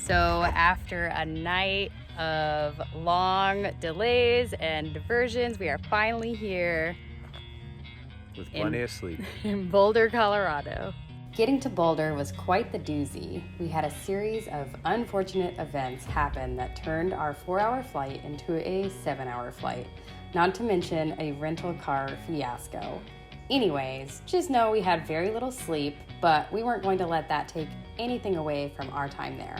So after a night of long delays and diversions, we are finally here with plenty of sleep in Boulder, Colorado. Getting to Boulder was quite the doozy. We had a series of unfortunate events happen that turned our 4-hour flight into a 7-hour flight, not to mention a rental car fiasco. Anyways, just know we had very little sleep, but we weren't going to let that take anything away from our time there.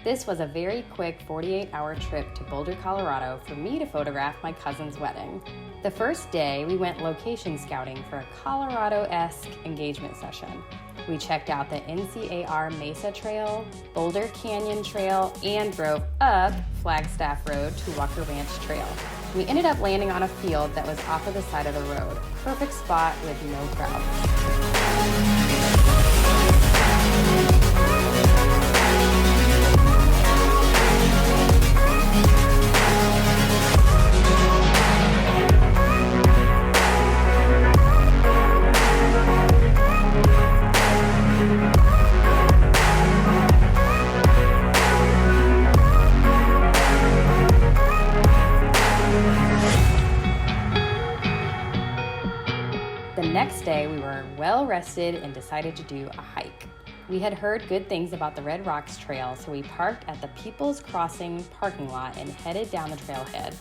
This was a very quick 48-hour trip to Boulder, Colorado for me to photograph my cousin's wedding. The first day, we went location scouting for a Colorado-esque engagement session. We checked out the NCAR Mesa Trail, Boulder Canyon Trail, and drove up Flagstaff Road to Walker Ranch Trail. We ended up landing on a field that was off of the side of the road. Perfect spot with no crowd. The next day, we were well rested and decided to do a hike. We had heard good things about the Red Rocks Trail, so we parked at the People's Crossing parking lot and headed down the trailhead.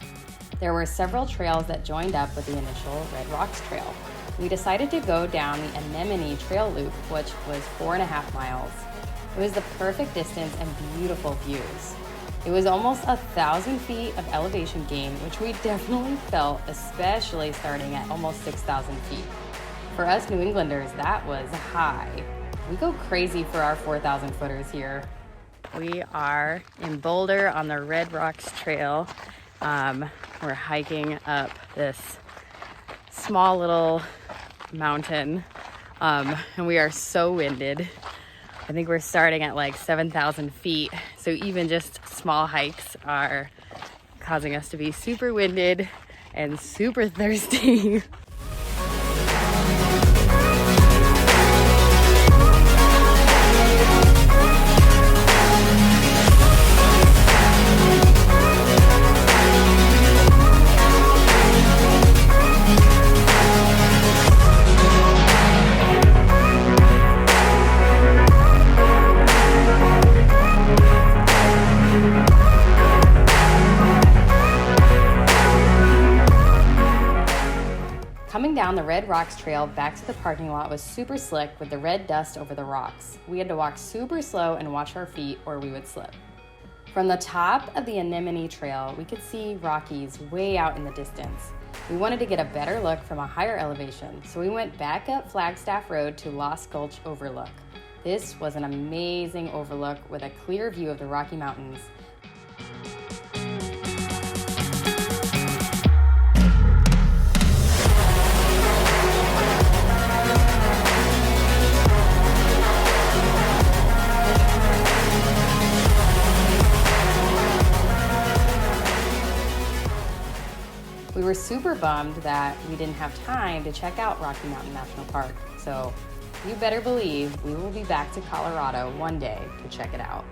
There were several trails that joined up with the initial Red Rocks Trail. We decided to go down the Anemone Trail Loop, which was 4.5 miles. It was the perfect distance and beautiful views. It was almost 1,000 feet of elevation gain, which we definitely felt, especially starting at almost 6,000 feet. For us New Englanders, that was high. We go crazy for our 4,000 footers here. We are in Boulder on the Red Rocks Trail. We're hiking up this small little mountain, and we are so winded. I think we're starting at like 7,000 feet, so even just small hikes are causing us to be super winded and super thirsty. Coming down the Red Rocks Trail back to the parking lot was super slick with the red dust over the rocks. We had to walk super slow and watch our feet or we would slip. From the top of the Anemone Trail, we could see Rockies way out in the distance. We wanted to get a better look from a higher elevation, so we went back up Flagstaff Road to Gulch Overlook. This was an amazing overlook with a clear view of the Rocky Mountains. We were super bummed that we didn't have time to check out Rocky Mountain National Park, so you better believe we will be back to Colorado one day to check it out.